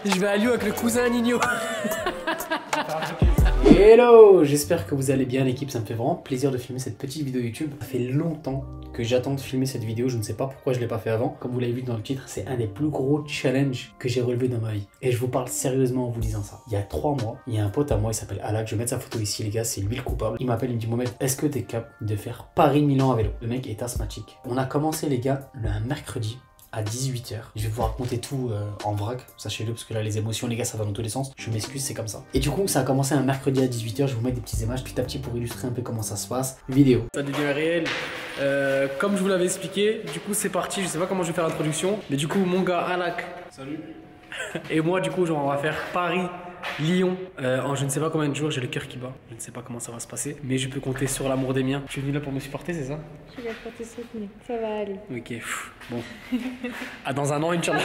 Je vais à Lyon avec le cousin Nino. Hello, j'espère que vous allez bien l'équipe, ça me fait vraiment plaisir de filmer cette petite vidéo YouTube. Ça fait longtemps que j'attends de filmer cette vidéo, je ne sais pas pourquoi je ne l'ai pas fait avant. Comme vous l'avez vu dans le titre, c'est un des plus gros challenges que j'ai relevé dans ma vie. Et je vous parle sérieusement en vous disant ça. Il y a 3 mois, il y a un pote à moi, il s'appelle Alak, je vais mettre sa photo ici les gars, c'est lui le coupable. Il m'appelle, il me dit Mohamed, est-ce que t'es capable de faire Paris-Milan à vélo? Le mec est asthmatique. On a commencé les gars un mercredi à 18 h. Je vais vous raconter tout en vrac, sachez-le, parce que là les émotions les gars ça va dans tous les sens, je m'excuse, c'est comme ça. Et du coup ça a commencé un mercredi à 18 h, je vais vous mettre des petites images petit à petit pour illustrer un peu comment ça se passe. Vidéo. Ça devient réel. Comme je vous l'avais expliqué, du coup c'est parti, je sais pas comment je vais faire l'introduction, mais du coup mon gars Alak. Salut. Et moi du coup genre on va faire Paris. Lyon, en je ne sais pas combien de jours, j'ai le cœur qui bat. Je ne sais pas comment ça va se passer, mais je peux compter sur l'amour des miens. Tu es venu là pour me supporter, c'est ça? Je suis là pour te soutenir, ça va aller. Ok, bon. Ah, dans un an, Inch'Allah.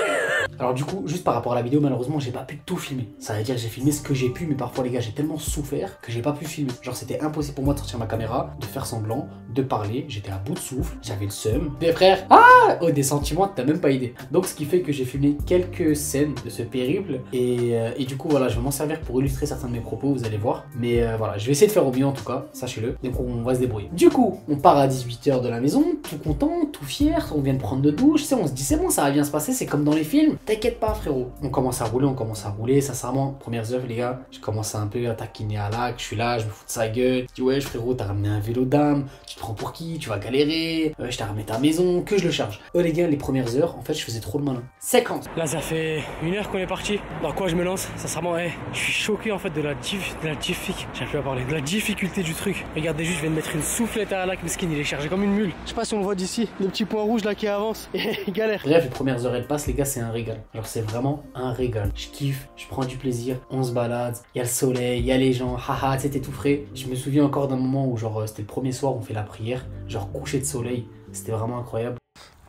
Alors du coup, juste par rapport à la vidéo, malheureusement, j'ai pas pu tout filmer. Ça veut dire que j'ai filmé ce que j'ai pu, mais parfois les gars, j'ai tellement souffert que j'ai pas pu filmer. Genre c'était impossible pour moi de sortir ma caméra, de faire semblant, de parler. J'étais à bout de souffle, j'avais le seum. Des frères, oh des sentiments, t'as même pas idée. Donc ce qui fait que j'ai filmé quelques scènes de ce périple et du coup voilà, je vais m'en servir pour illustrer certains de mes propos, vous allez voir. Mais voilà, je vais essayer de faire au mieux en tout cas, sachez-le. Donc on va se débrouiller. Du coup, on part à 18 h de la maison, tout content, tout fier, on vient de prendre de douche, tu sais, on se dit c'est bon, ça va bien se passer, c'est comme dans les films. T'inquiète pas frérot. On commence à rouler, sincèrement, premières œuvres les gars, je commence un peu à taquiner à Alak, je suis là, je me fous de sa gueule. Je dis ouais frérot, t'as ramené un vélo d'âme, tu te prends pour qui, tu vas galérer, je t'ai ramené ta maison, que je le charge. Les gars, les premières heures, en fait, je faisais trop le malin. 50. Là, ça fait 1 heure qu'on est parti. Dans quoi je me lance? Sincèrement, je suis choqué en fait de la j'arrive plus à parler, de la difficulté du truc. Regardez juste, je viens de mettre une soufflette à Alak, mesquine, il est chargé comme une mule. Je sais pas si on le voit d'ici, le petit point rouge là qui avance, et galère. Bref, les premières heures elles passent, les gars, c'est un régal. Genre, c'est vraiment un régal. Je kiffe, je prends du plaisir, on se balade, il y a le soleil, il y a les gens, haha, c'était tout frais. Je me souviens encore d'un moment où, genre, c'était le premier soir, on fait la prière, genre coucher de soleil, c'était vraiment incroyable.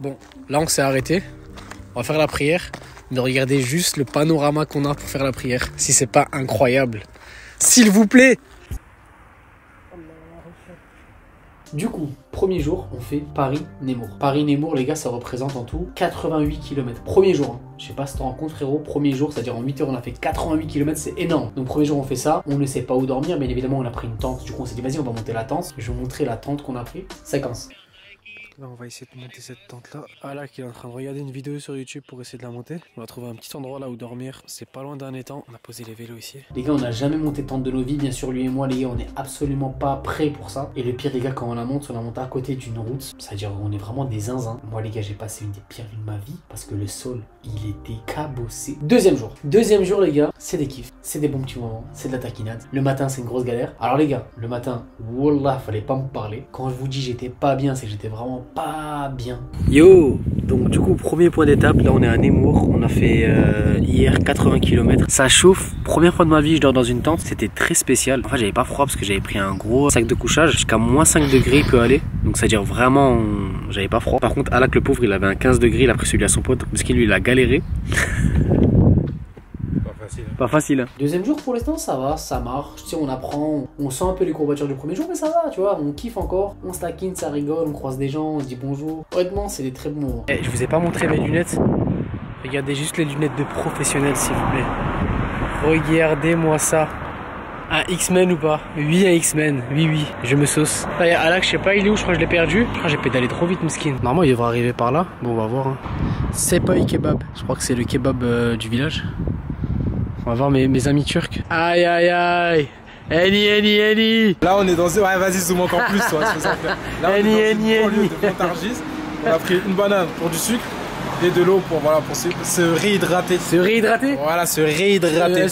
Bon, là on s'est arrêté, on va faire la prière, mais regardez juste le panorama qu'on a pour faire la prière, si c'est pas incroyable. S'il vous plaît. Du coup, premier jour, on fait Paris-Nemours. Paris-Nemours, les gars, ça représente en tout 88 km. Premier jour, hein. Je sais pas si tu te rends compte, frérot. Premier jour, c'est-à-dire en 8 heures, on a fait 88 km, c'est énorme. Donc, premier jour, on fait ça. On ne sait pas où dormir, mais évidemment, on a pris une tente. Du coup, on s'est dit, vas-y, on va monter la tente. Je vais vous montrer la tente qu'on a pris. Séquence. Là, on va essayer de monter cette tente-là. Alak, il est en train de regarder une vidéo sur YouTube pour essayer de la monter. On va trouver un petit endroit là où dormir. C'est pas loin d'un étang. On a posé les vélos ici. Les gars, on n'a jamais monté de tente de nos vies. Bien sûr, lui et moi, les gars, on est absolument pas prêts pour ça. Et le pire, les gars, quand on la monte à côté d'une route. C'est-à-dire, on est vraiment des zinzins. Moi, les gars, j'ai passé une des pires nuits de ma vie parce que le sol, il était cabossé. Deuxième jour, les gars, c'est des kiffs. C'est des bons petits moments. C'est de la taquinade. Le matin, c'est une grosse galère. Alors, les gars, le matin, wallah, fallait pas me parler. Quand je vous dis j'étais pas bien, c'est que j'étais vraiment pas bien. Yo, donc du coup premier point d'étape, là on est à Nemours, on a fait hier 80 km. Ça chauffe, première fois de ma vie je dors dans une tente, c'était très spécial. En fait j'avais pas froid parce que j'avais pris un gros sac de couchage, jusqu'à moins 5 degrés il peut aller. Donc c'est à dire vraiment j'avais pas froid. Par contre Alak le pauvre il avait un 15 degrés, il a pris celui à son pote, parce qu'il lui il a galéré. Pas facile. Deuxième jour, pour l'instant, ça va, ça marche. Tu sais, on apprend, on sent un peu les courbatures du premier jour, mais ça va, tu vois. On kiffe encore, on se taquine, ça rigole, on croise des gens, on se dit bonjour. Honnêtement, c'est des très bons moments. Je vous ai pas montré mes lunettes. Regardez juste les lunettes de professionnel, s'il vous plaît. Regardez-moi ça. Un X-Men ou pas? Oui, un X-Men. Oui, je me sauce. Là, il y a Alak, je sais pas, il est où? Je crois que je l'ai perdu. Je crois que j'ai pédalé trop vite, mesquine. Normalement, il devrait arriver par là. Bon, on va voir. Hein. C'est pas kebab. Je crois que c'est le kebab du village. On va voir mes amis turcs. Aïe aïe aïe. Eni. Là on est dans... Ouais vas-y zoom encore plus toi. Là on est dans une banlieue de Montargis. On a pris une banane pour du sucre et de l'eau pour, voilà, pour se réhydrater. Se réhydrater? Voilà, se réhydrater.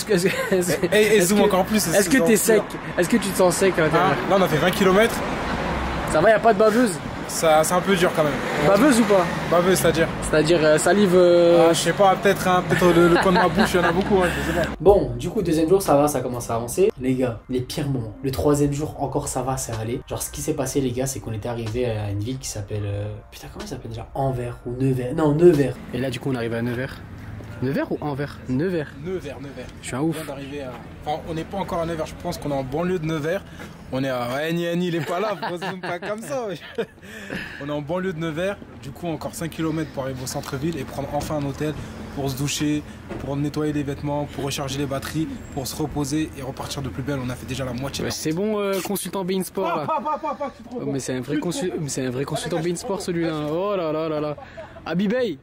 Et zoom encore plus. Est-ce que t'es sec? Est-ce que tu te sens sec à l'intérieur? Là on a fait 20 km. Ça va, y a pas de baveuse? C'est un peu dur quand même. Baveuse ou pas? Baveuse, c'est-à-dire? C'est-à-dire salive. Je sais pas, peut-être le coin de ma bouche, il y en a beaucoup, hein, je sais pas. Bon, du coup, deuxième jour, ça va, ça commence à avancer. Les gars, les pires moments. Le troisième jour, encore ça va, c'est allé. Genre, ce qui s'est passé, les gars, c'est qu'on était arrivé à une ville qui s'appelle. Putain, comment il s'appelle déjà? Anvers ou Nevers? Non, Nevers. Et là, du coup, on arrive à Nevers. Nevers ou Anvers? Nevers. Nevers. Je suis un ouf. Enfin, on n'est pas encore à Nevers, je pense qu'on est en banlieue de Nevers. On est à... Ouais, Ni, il est pas là, faut pas comme ça. On est en banlieue de Nevers, du coup encore 5 km pour arriver au centre-ville et prendre enfin un hôtel pour se doucher, pour nettoyer les vêtements, pour recharger les batteries, pour se reposer et repartir de plus belle. On a fait déjà la moitié. Ouais, c'est bon, consultant Bein Sport là. Mais c'est un vrai consultant Bein Sport celui-là. Oh là là là là. Abibay.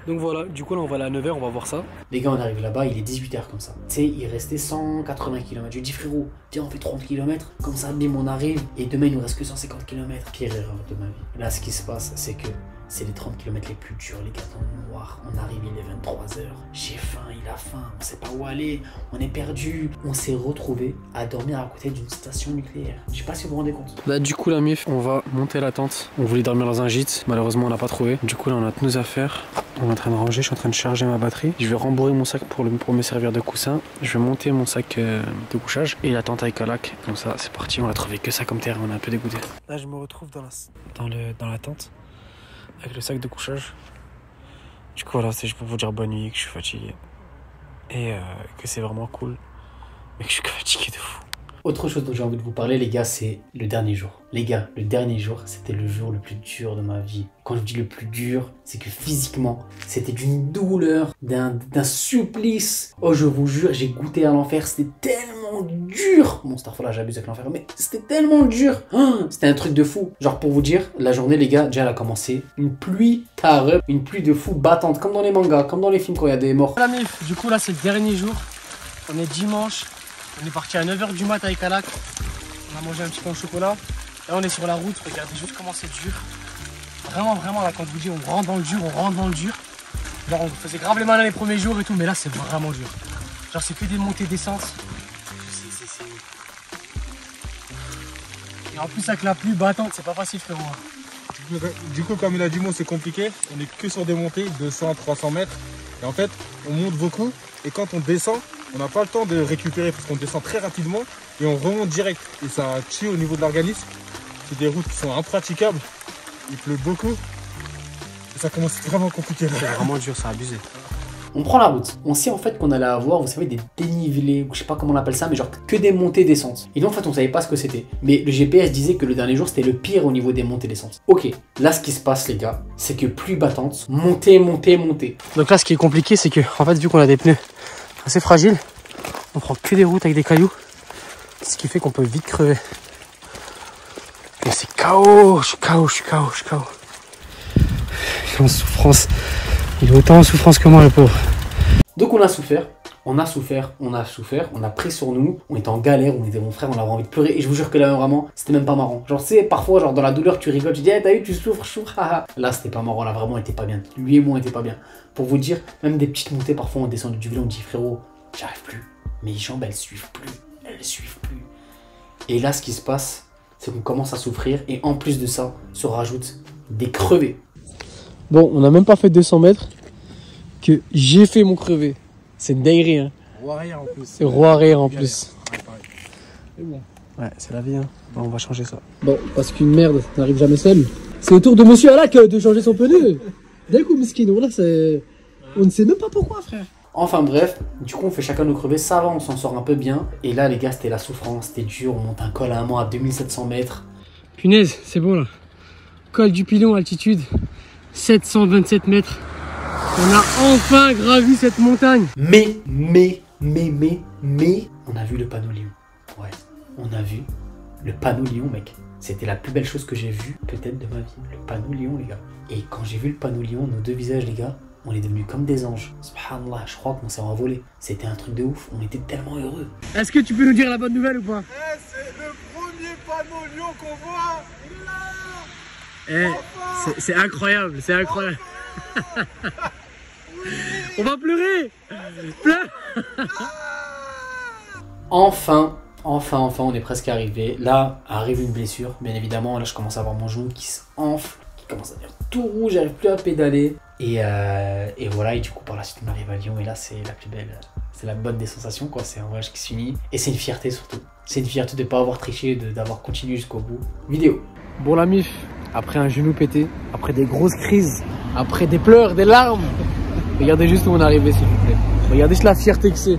Donc voilà, du coup là on va aller à 9h, on va voir ça. Les gars, on arrive là-bas, il est 18h comme ça. Tu sais, il restait 180 km. Je lui dis frérot, tiens, on fait 30 km. Comme ça, bim, on arrive. Et demain, il nous reste que 150 km. Pire erreur de ma vie. Là, ce qui se passe, c'est que c'est les 30 km les plus durs, les gars, dans le noir. On arrive, il est 23h. J'ai faim, il a faim. On sait pas où aller. On est perdu. On s'est retrouvé à dormir à côté d'une station nucléaire. Je sais pas si vous vous rendez compte. Bah du coup la mif, on va monter la tente. On voulait dormir dans un gîte. Malheureusement, on n'a pas trouvé. Du coup là, on a toutes nos affaires. On est en train de ranger, je suis en train de charger ma batterie. Je vais rembourrer mon sac pour me servir de coussin. Je vais monter mon sac de couchage et la tente avec Calac. Comme ça, c'est parti. On a trouvé que ça comme terrain, on est un peu dégoûté. Là, je me retrouve dans la tente avec le sac de couchage. Du coup, voilà, c'est juste pour vous dire bonne nuit, que je suis fatigué et que c'est vraiment cool, mais que je suis fatigué de fou. Autre chose dont j'ai envie de vous parler, les gars, c'est le dernier jour. Les gars, le dernier jour, c'était le jour le plus dur de ma vie. Quand je dis le plus dur, c'est que physiquement, c'était d'une douleur, d'un supplice. Oh, je vous jure, j'ai goûté à l'enfer, c'était tellement dur. Bon, cette fois-là, j'abuse avec l'enfer, mais c'était tellement dur. C'était un truc de fou. Genre, pour vous dire, la journée, les gars, déjà, elle a commencé. Une pluie tarée, une pluie de fou battante, comme dans les mangas, comme dans les films quand il y a des morts. La mif, du coup, là, c'est le dernier jour. On est dimanche. On est parti à 9h du mat avec Alak. On a mangé un petit pain au chocolat. Là on est sur la route, regardez juste comment c'est dur. Vraiment là quand je vous dis on rentre dans le dur, Genre on faisait grave les malins les premiers jours et tout, mais là c'est vraiment dur. Genre c'est que des montées descentes. Et en plus avec la pluie battante, c'est pas facile frérot. Du coup, comme il a dit, moi c'est compliqué. On est que sur des montées, 200, 300 mètres. Et en fait, on monte beaucoup. Et quand on descend, on n'a pas le temps de récupérer parce qu'on descend très rapidement et on remonte direct. Et ça tue au niveau de l'organisme. C'est des routes qui sont impraticables. Il pleut beaucoup. Et ça commence vraiment compliqué. C'est vraiment dur, c'est abusé. On prend la route. On sait en fait qu'on allait avoir, vous savez, des dénivelés, ou je sais pas comment on appelle ça, mais genre que des montées descentes. Et donc en fait, on savait pas ce que c'était. Mais le GPS disait que le dernier jour, c'était le pire au niveau des montées descentes. Ok, là ce qui se passe les gars, c'est que pluie battante, montée. Donc là ce qui est compliqué, c'est que en fait vu qu'on a des pneus assez fragiles, on prend que des routes avec des cailloux. Ce qui fait qu'on peut vite crever. Mais c'est KO, je suis KO. Il est en souffrance. Il est autant en souffrance que moi le pauvre. Donc on a souffert, on a pris sur nous, on était en galère, on était mon frère, on avait envie de pleurer et je vous jure que là vraiment, c'était même pas marrant. Genre c'est parfois genre dans la douleur tu rigoles, tu dis hey, t'as vu tu souffres, haha. Là c'était pas marrant, là vraiment on était pas bien. Lui et moi on était pas bien. Pour vous dire, même des petites montées parfois on descend du vélo, on dit frérot, j'arrive plus. Mes jambes elles suivent plus. Et là ce qui se passe, c'est qu'on commence à souffrir et en plus de ça, se rajoute des crevés. Bon, on n'a même pas fait 200 mètres que j'ai fait mon crevé. C'est une dinguerie, hein. Roi arrière en plus. Roi arrière en plus. Ouais, c'est bon. Ouais, c'est la vie, hein. Bon, on va changer ça. Bon, parce qu'une merde n'arrive jamais seule. C'est au tour de monsieur Alak de changer son pneu. D'un coup, Miskino, là, c'est... On ne sait même pas pourquoi, frère. Enfin bref, du coup on fait chacun nos crevés, ça va, on s'en sort un peu bien. Et là les gars, c'était la souffrance, c'était dur, on monte un col à un moment à 2700 mètres. Punaise, c'est bon là. Col du Pilon, altitude 727 mètres. On a enfin gravi cette montagne. Mais, on a vu le panneau Lyon. Ouais, on a vu le panneau Lyon, mec. C'était la plus belle chose que j'ai vue, peut-être de ma vie. Le panneau Lyon, les gars. Et quand j'ai vu le panneau Lyon, nos deux visages, les gars, on est devenus comme des anges. Subhanallah, je crois qu'on s'est envolé. C'était un truc de ouf, on était tellement heureux. Est-ce que tu peux nous dire la bonne nouvelle ou pas? C'est le premier panneau Lyon qu'on voit. C'est incroyable, c'est incroyable. On va pleurer. Enfin, on est presque arrivé. Là, arrive une blessure, bien évidemment. Là, je commence à avoir mon genou qui s'enfle, qui commence à devenir tout rouge, j'arrive plus à pédaler. Et voilà, et du coup, par la suite, on arrive à Lyon. Et là, c'est la plus belle, c'est la bonne des sensations, quoi. C'est un voyage qui se finit. Et c'est une fierté surtout. C'est une fierté de ne pas avoir triché, d'avoir continué jusqu'au bout. Vidéo. Bon, la mif, après un genou pété, après des grosses crises Après des pleurs, des larmes. Regardez juste où on est arrivé, s'il vous plaît. Regardez juste la fierté que c'est.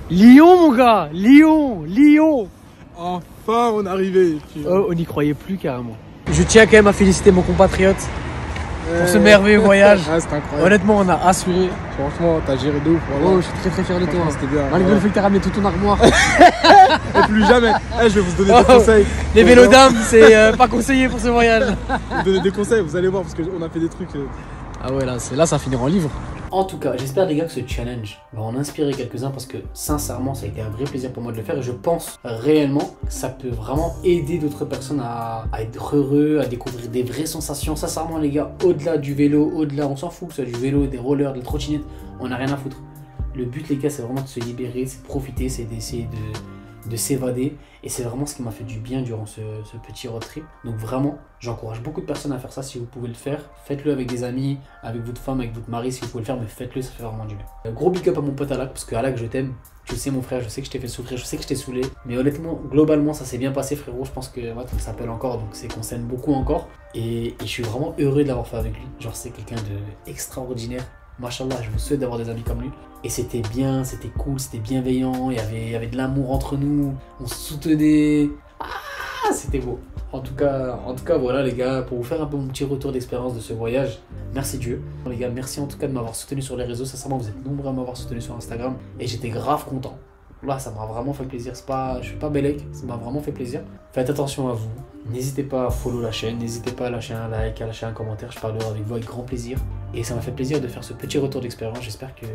Lyon, mon gars, Lyon, Lyon. Enfin, on est arrivé. Oh, on n'y croyait plus carrément. Je tiens quand même à féliciter mon compatriote pour ce merveilleux voyage. Ah, c'est incroyable. Honnêtement, on a assuré. Franchement, t'as géré de ouf. Oh, je suis très fier de toi. C'était bien. Malgré le fait que t'as ramené toute ton armoire. Et plus jamais. Je vais vous donner des conseils. Les vélos d'âme, c'est pas conseillé pour ce voyage. Je vais vous donner des conseils, vous allez voir, parce qu'on a fait des trucs. Ah ouais, là, ça finira en livre. En tout cas, j'espère les gars que ce challenge va en inspirer quelques-uns parce que sincèrement, ça a été un vrai plaisir pour moi de le faire et je pense réellement que ça peut vraiment aider d'autres personnes à être heureux, à découvrir des vraies sensations. Sincèrement les gars, au-delà du vélo, au-delà, on s'en fout que ce soit du vélo, des rollers, des trottinettes, on n'a rien à foutre. Le but les gars, c'est vraiment de se libérer, c'est de profiter, c'est d'essayer de s'évader et c'est vraiment ce qui m'a fait du bien durant ce petit road trip. Donc vraiment, j'encourage beaucoup de personnes à faire ça si vous pouvez le faire. Faites-le avec des amis, avec votre femme, avec votre mari si vous pouvez le faire, mais faites-le, ça fait vraiment du bien. Gros big up à mon pote Alak parce que Alak, je t'aime. Tu le sais mon frère, je sais que je t'ai fait souffrir, je sais que je t'ai saoulé. Mais honnêtement, globalement, ça s'est bien passé frérot. Je pense que ouais, on s'appelle encore, donc c'est qu'on s'aime beaucoup encore. Et je suis vraiment heureux de l'avoir fait avec lui. Genre c'est quelqu'un d'extraordinaire. Machallah, je vous souhaite d'avoir des amis comme lui. Et c'était bien, c'était cool, c'était bienveillant, il y avait de l'amour entre nous, on se soutenait. Ah, c'était beau. En tout cas, voilà les gars, pour vous faire un peu mon petit retour d'expérience de ce voyage, merci Dieu. Les gars, merci en tout cas de m'avoir soutenu sur les réseaux, sincèrement vous êtes nombreux à m'avoir soutenu sur Instagram et j'étais grave content. Là, ça m'a vraiment fait plaisir, je suis pas bellec, ça m'a vraiment fait plaisir. Faites attention à vous, n'hésitez pas à follow la chaîne, n'hésitez pas à lâcher un like, à lâcher un commentaire, je parlerai avec vous avec grand plaisir. Et ça m'a fait plaisir de faire ce petit retour d'expérience, j'espère que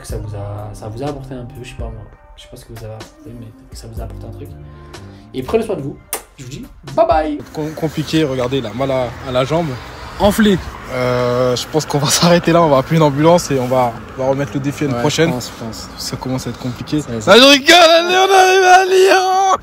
ça vous a apporté un peu, je sais pas moi, je sais pas ce que vous avez apporté, mais que ça vous a apporté un truc. Et prenez soin de vous, je vous dis bye bye. Compliqué, regardez, il a mal à la jambe. Enflé. Je pense qu'on va s'arrêter là, on va appeler une ambulance et on va remettre le défi à une prochaine. Je pense. Ça commence à être compliqué. Ça. Je rigole, allez, on arrive à Lyon.